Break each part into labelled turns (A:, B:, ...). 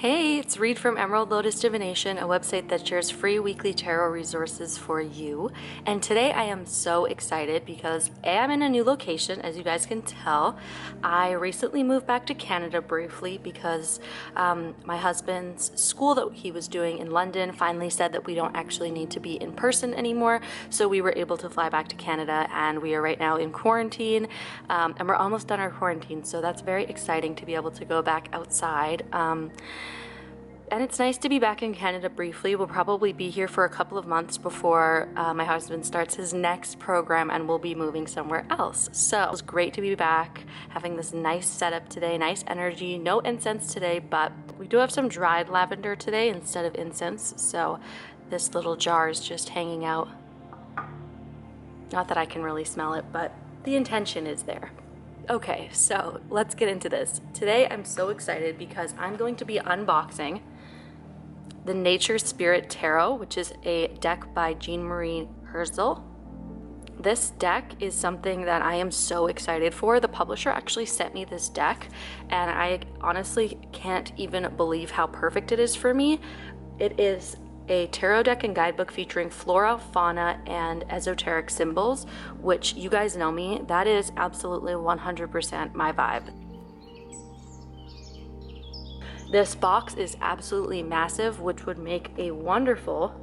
A: Hey, it's Reed from Emerald Lotus Divination, a website that shares free weekly tarot resources for you. And today I am so excited because I'm in a new location, as you guys can tell. I recently moved back to Canada briefly because my husband's school that he was doing in London finally said that we don't actually need to be in person anymore. So we were able to fly back to Canada, and we are right now in quarantine, and we're almost done our quarantine. So that's very exciting to be able to go back outside. And it's nice to be back in Canada briefly. We'll probably be here for a couple of months before my husband starts his next program, and we'll be moving somewhere else. So it was great to be back, having this nice setup today, nice energy, no incense today, but we do have some dried lavender today instead of incense. So this little jar is just hanging out. Not that I can really smell it, but the intention is there. Okay, so let's get into this. Today I'm so excited because I'm going to be unboxing the Nature Spirit Tarot, which is a deck by Jean Marie Herzel. This deck is something that I am so excited for. The publisher actually sent me this deck, and I honestly can't even believe how perfect it is for me. It is a tarot deck and guidebook featuring flora, fauna, and esoteric symbols, which you guys know me, that is absolutely 100% my vibe. This box is absolutely massive, which would make a wonderful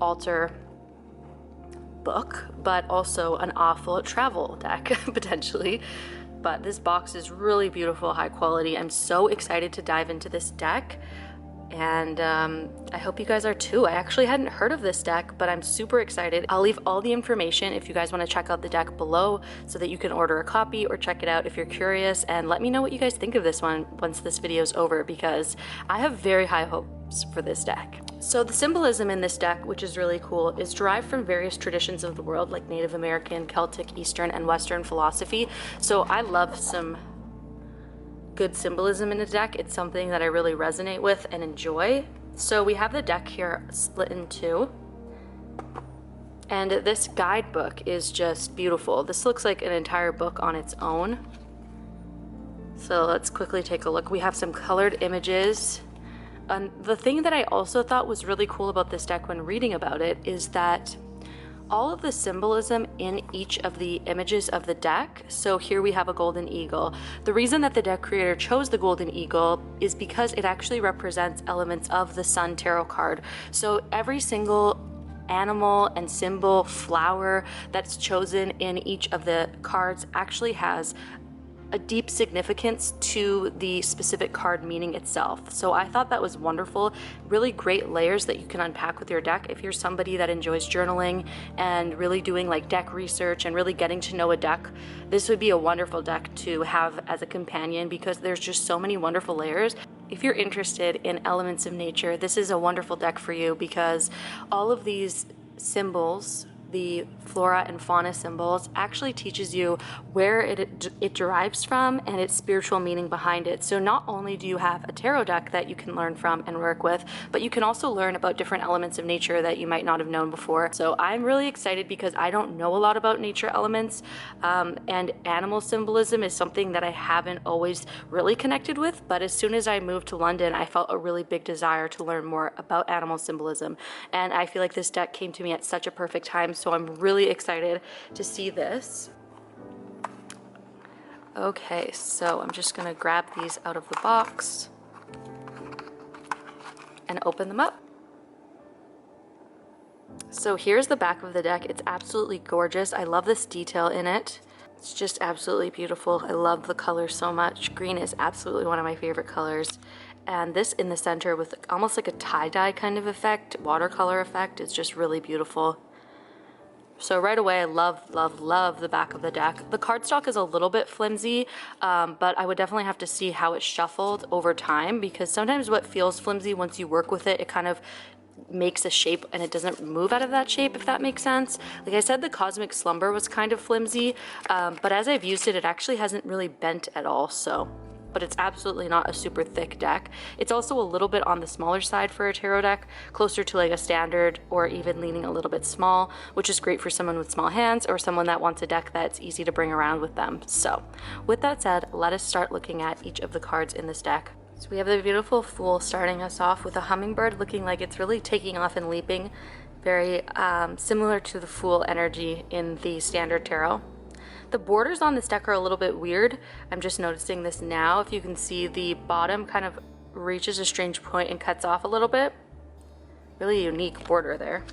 A: altar book, but also an awful travel deck, potentially. But this box is really beautiful, high quality. I'm so excited to dive into this deck. And I hope you guys are too. I actually hadn't heard of this deck, but I'm super excited. I'll leave all the information if you guys want to check out the deck below so that you can order a copy or check it out if you're curious, and let me know what you guys think of this one once this video is over, because I have very high hopes for this deck. So the symbolism in this deck, which is really cool, is derived from various traditions of the world like Native American, Celtic, Eastern, and Western philosophy. So I love some good symbolism in a deck. It's something that I really resonate with and enjoy. So we have the deck here split in two, and this guidebook is just beautiful. This looks like an entire book on its own. So let's quickly take a look. We have some colored images. And the thing that I also thought was really cool about this deck when reading about it is that all of the symbolism in each of the images of the deck. So here we have a golden eagle. The reason that the deck creator chose the golden eagle is because it actually represents elements of the Sun Tarot card. So every single animal and symbol, flower that's chosen in each of the cards actually has a deep significance to the specific card meaning itself. So I thought that was wonderful. Really great layers that you can unpack with your deck. If you're somebody that enjoys journaling and really doing like deck research and really getting to know a deck, this would be a wonderful deck to have as a companion because there's just so many wonderful layers. If you're interested in elements of nature, this is a wonderful deck for you because all of these symbols, the flora and fauna symbols, actually teaches you where it derives from and its spiritual meaning behind it. So not only do you have a tarot deck that you can learn from and work with, but you can also learn about different elements of nature that you might not have known before. So I'm really excited because I don't know a lot about nature elements, and animal symbolism is something that I haven't always really connected with, but as soon as I moved to London, I felt a really big desire to learn more about animal symbolism, and I feel like this deck came to me at such a perfect time. So I'm really excited to see this. Okay, so I'm just gonna grab these out of the box and open them up. So here's the back of the deck. It's absolutely gorgeous. I love this detail in it. It's just absolutely beautiful. I love the color so much. Green is absolutely one of my favorite colors. And this in the center with almost like a tie-dye kind of effect, watercolor effect, is just really beautiful. So right away, I love, love, love the back of the deck. The cardstock is a little bit flimsy, but I would definitely have to see how it's shuffled over time, because sometimes what feels flimsy, once you work with it, it kind of makes a shape and it doesn't move out of that shape, if that makes sense. Like I said, the Cosmic Slumber was kind of flimsy, but as I've used it, it actually hasn't really bent at all, so. But it's absolutely not a super thick deck. It's also a little bit on the smaller side for a tarot deck, closer to like a standard or even leaning a little bit small, which is great for someone with small hands or someone that wants a deck that's easy to bring around with them. So with that said, let us start looking at each of the cards in this deck. So we have the beautiful Fool starting us off with a hummingbird looking like it's really taking off and leaping. Very similar to the Fool energy in the standard tarot. The borders on this deck are a little bit weird. I'm just noticing this now. If you can see, the bottom kind of reaches a strange point and cuts off a little bit. Really unique border there.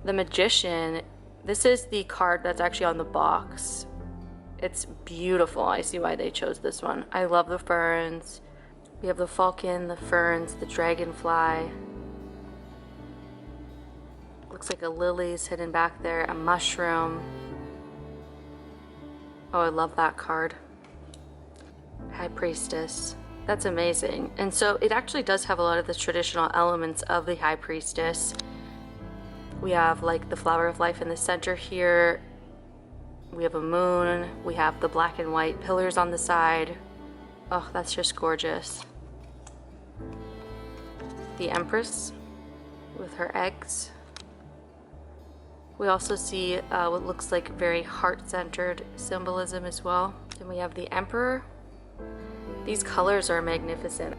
A: The Magician, this is the card that's actually on the box. It's beautiful. I see why they chose this one. I love the ferns. We have the falcon, the ferns, the dragonfly. Looks like a lily's hidden back there, a mushroom. Oh, I love that card. High Priestess. That's amazing. And so it actually does have a lot of the traditional elements of the High Priestess. We have like the flower of life in the center here. We have a moon. We have the black and white pillars on the side. Oh, that's just gorgeous. The Empress with her eggs. We also see what looks like very heart-centered symbolism as well. Then we have the Emperor. These colors are magnificent.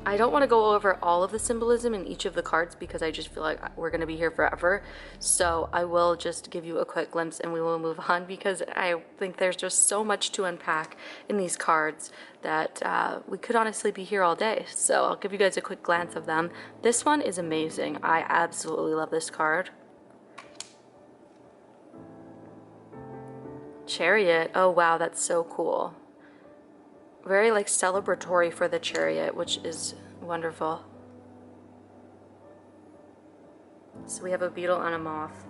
A: I don't want to go over all of the symbolism in each of the cards because I just feel like we're going to be here forever. So I will just give you a quick glimpse and we will move on because I think there's just so much to unpack in these cards that we could honestly be here all day. So I'll give you guys a quick glance of them. This one is amazing. I absolutely love this card. Chariot. Oh wow, that's so cool. Very like celebratory for the Chariot, which is wonderful. So we have a beetle and a moth.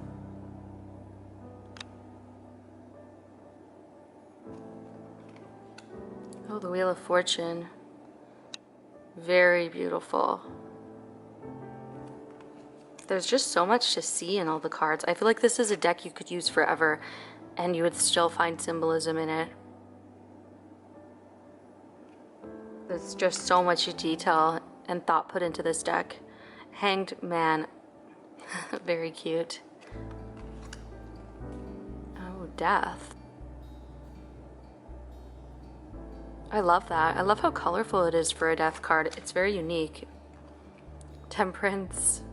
A: Oh, the Wheel of Fortune. Very beautiful. There's just so much to see in all the cards. I feel like this is a deck you could use forever and you would still find symbolism in it. There's just so much detail and thought put into this deck. Hanged Man. Very cute. Oh, Death. I love that. I love how colorful it is for a Death card. It's very unique. Temperance.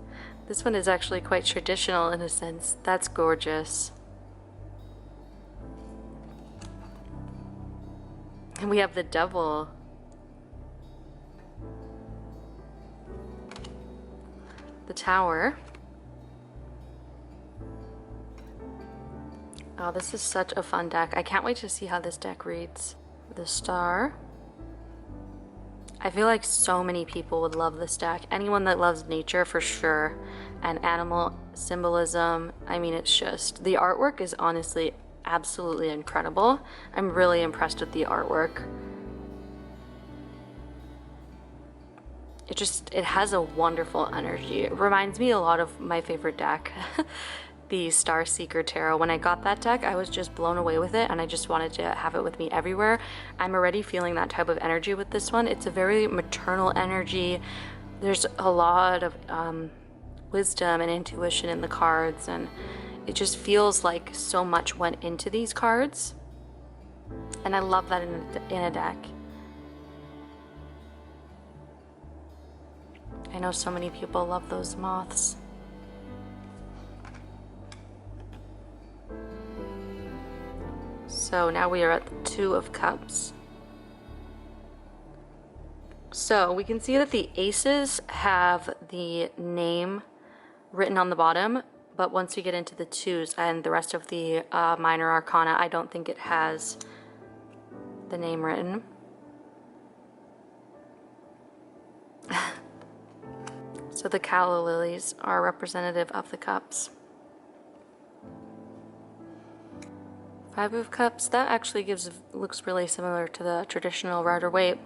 A: This one is actually quite traditional in a sense. That's gorgeous. And we have the Devil. The Tower. Oh, this is such a fun deck. I can't wait to see how this deck reads. The Star. I feel like so many people would love this deck. Anyone that loves nature for sure. And animal symbolism. I mean, it's just, the artwork is honestly absolutely incredible. I'm really impressed with the artwork. It has a wonderful energy. It reminds me a lot of my favorite deck, the Star Seeker Tarot. When I got that deck, I was just blown away with it and I just wanted to have it with me everywhere. I'm already feeling that type of energy with this one. It's a very maternal energy. There's a lot of wisdom and intuition in the cards, and it just feels like so much went into these cards. And I love that in a deck. I know so many people love those moths. So now we are at the Two of Cups. So we can see that the aces have the name written on the bottom, but once we get into the twos and the rest of the minor arcana, I don't think it has the name written. So the calla lilies are representative of the cups. Five of Cups, that actually looks really similar to the traditional Rider-Waite,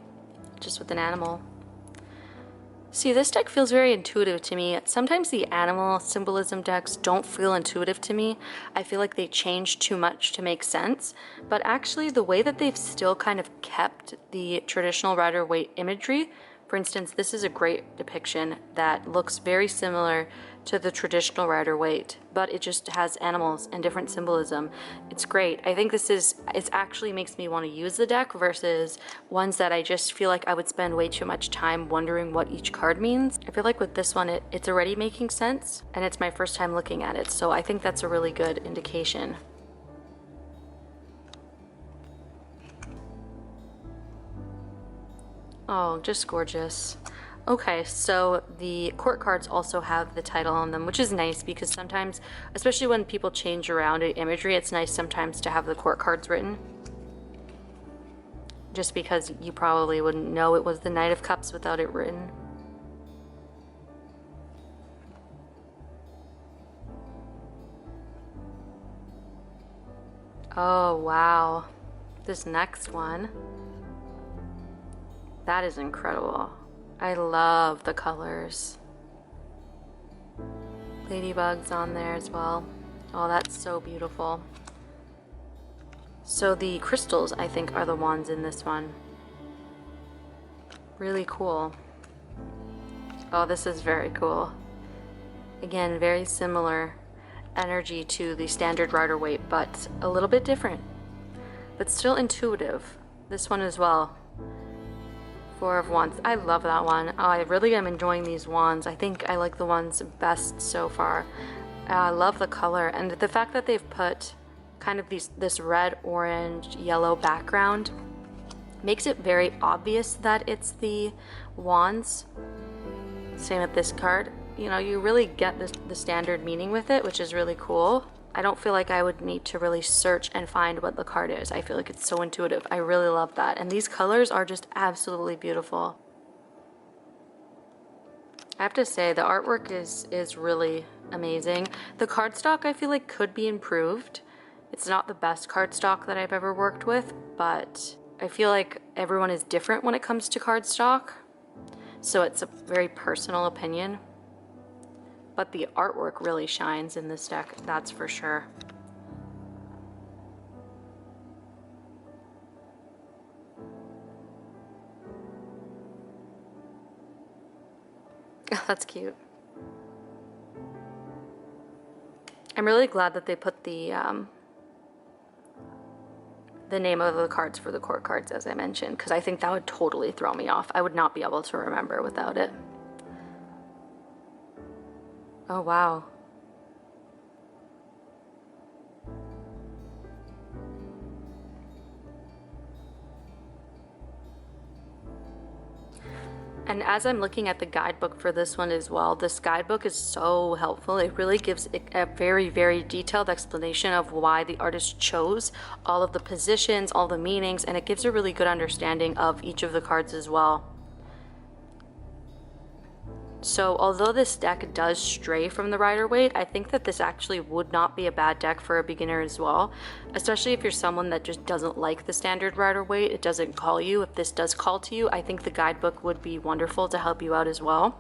A: just with an animal. See, this deck feels very intuitive to me. Sometimes the animal symbolism decks don't feel intuitive to me. I feel like they change too much to make sense, but actually the way that they've still kind of kept the traditional Rider-Waite imagery For instance, this is a great depiction that looks very similar to the traditional Rider-Waite, but it just has animals and different symbolism. It's great. I think it actually makes me want to use the deck versus ones that I just feel like I would spend way too much time wondering what each card means. I feel like with this one, it's already making sense, and it's my first time looking at it, so I think that's a really good indication. Oh, just gorgeous. Okay, so the court cards also have the title on them, which is nice because sometimes, especially when people change around imagery, it's nice sometimes to have the court cards written. Just because you probably wouldn't know it was the Knight of Cups without it written. Oh, wow. This next one. That is incredible. I love the colors. Ladybugs on there as well. Oh, that's so beautiful. So the crystals, I think, are the wands in this one. Really cool. Oh, this is very cool. Again, very similar energy to the standard Rider-Waite, but a little bit different. But still intuitive. This one as well. Four of Wands. I love that one. I really am enjoying these wands. I think I like the ones best so far. I love the color and the fact that they've put kind of this red, orange, yellow background makes it very obvious that it's the wands. Same with this card. You know, you really get the standard meaning with it, which is really cool. I don't feel like I would need to really search and find what the card is. I feel like it's so intuitive. I really love that. And these colors are just absolutely beautiful. I have to say, the artwork is really amazing. The cardstock, I feel like, could be improved. It's not the best cardstock that I've ever worked with, but I feel like everyone is different when it comes to cardstock. So it's a very personal opinion. But the artwork really shines in this deck, that's for sure. That's cute. I'm really glad that they put the name of the cards for the court cards, as I mentioned, because I think that would totally throw me off. I would not be able to remember without it. Oh, wow. And as I'm looking at the guidebook for this one as well, this guidebook is so helpful. It really gives a very, very detailed explanation of why the artist chose all of the positions, all the meanings, and it gives a really good understanding of each of the cards as well. So although this deck does stray from the Rider-Waite, I think that this actually would not be a bad deck for a beginner as well, especially if you're someone that just doesn't like the standard Rider-Waite, it doesn't call you. If this does call to you, I think the guidebook would be wonderful to help you out as well.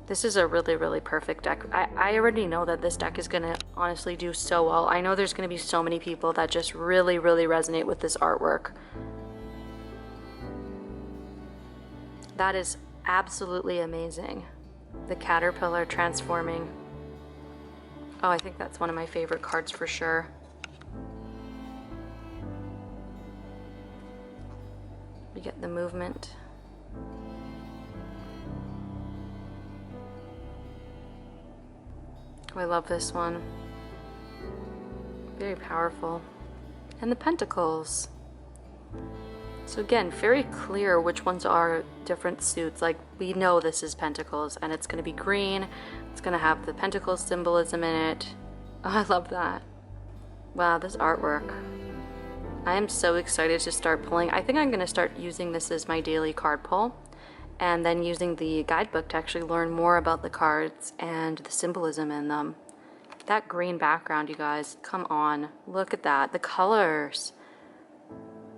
A: This is a really, really perfect deck. I already know that this deck is going to honestly do so well. I know there's going to be so many people that just really, really resonate with this artwork. That is absolutely amazing. The caterpillar transforming. Oh, I think that's one of my favorite cards for sure. We get the movement. Oh, I love this one. Very powerful. And the pentacles. So again, very clear which ones are different suits. Like, we know this is Pentacles, and it's going to be green. It's going to have the Pentacles symbolism in it. Oh, I love that. Wow, this artwork. I am so excited to start pulling. I think I'm going to start using this as my daily card pull, and then using the guidebook to actually learn more about the cards and the symbolism in them. That green background, you guys, come on. Look at that. The colors.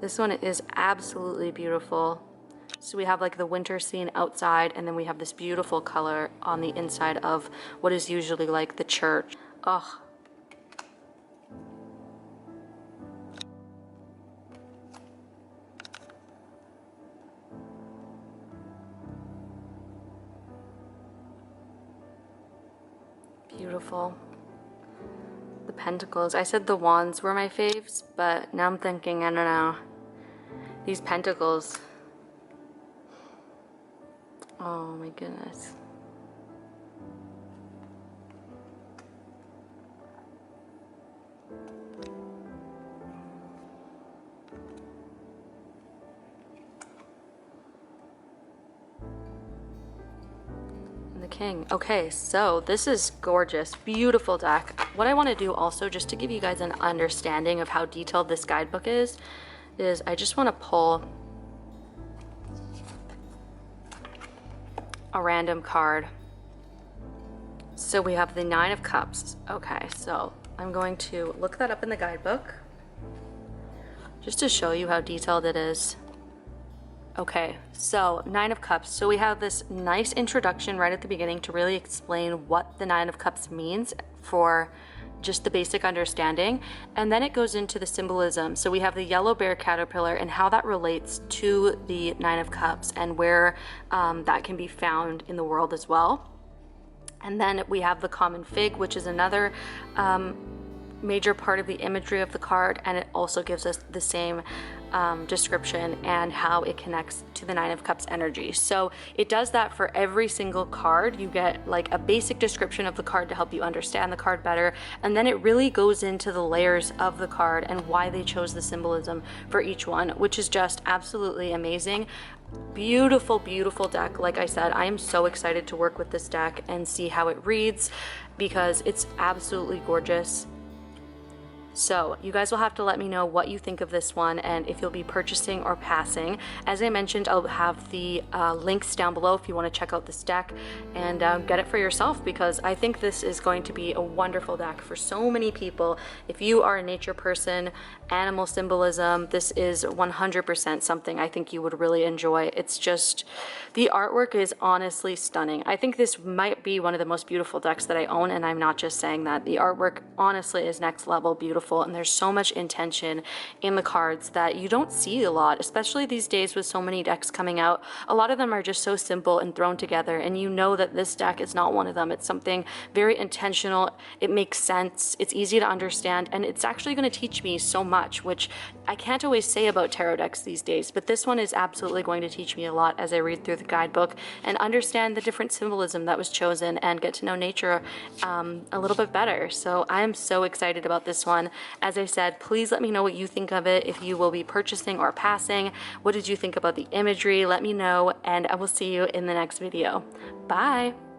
A: This one is absolutely beautiful. So we have like the winter scene outside, and then we have this beautiful color on the inside of what is usually like the church. Oh. beautiful. The pentacles. I said the wands were my faves, but now I'm thinking, I don't know. These pentacles. Oh my goodness. The king. Okay, so this is gorgeous, beautiful deck. What I want to do also, just to give you guys an understanding of how detailed this guidebook is I just want to pull a random card. So we have the 9 of Cups. Okay, so I'm going to look that up in the guidebook just to show you how detailed it is. Okay, so 9 of Cups. So we have this nice introduction right at the beginning to really explain what the 9 of Cups means for just the basic understanding. And then it goes into the symbolism. So we have the yellow bear caterpillar and how that relates to the 9 of Cups and where that can be found in the world as well. And then we have the common fig, which is another major part of the imagery of the card, and it also gives us the same description and how it connects to the 9 of Cups energy. So it does that for every single card. You get like a basic description of the card to help you understand the card better, and then it really goes into the layers of the card and why they chose the symbolism for each one, which is just absolutely amazing. Beautiful, beautiful deck. Like I said, I am so excited to work with this deck and see how it reads because it's absolutely gorgeous. So you guys will have to let me know what you think of this one and if you'll be purchasing or passing. As I mentioned, I'll have the links down below if you want to check out this deck and get it for yourself, because I think this is going to be a wonderful deck for so many people. If you are a nature person, animal symbolism, this is 100% something I think you would really enjoy. It's just, the artwork is honestly stunning. I think this might be one of the most beautiful decks that I own, and I'm not just saying that. The artwork honestly is next level beautiful, and there's so much intention in the cards that you don't see a lot, especially these days with so many decks coming out. A lot of them are just so simple and thrown together, and you know that this deck is not one of them. It's something very intentional. It makes sense. It's easy to understand, and it's actually going to teach me so much, which I can't always say about tarot decks these days, but this one is absolutely going to teach me a lot as I read through the guidebook and understand the different symbolism that was chosen and get to know nature a little bit better. So I am so excited about this one. As I said, please let me know what you think of it, if you will be purchasing or passing. What did you think about the imagery? Let me know, and I will see you in the next video. Bye!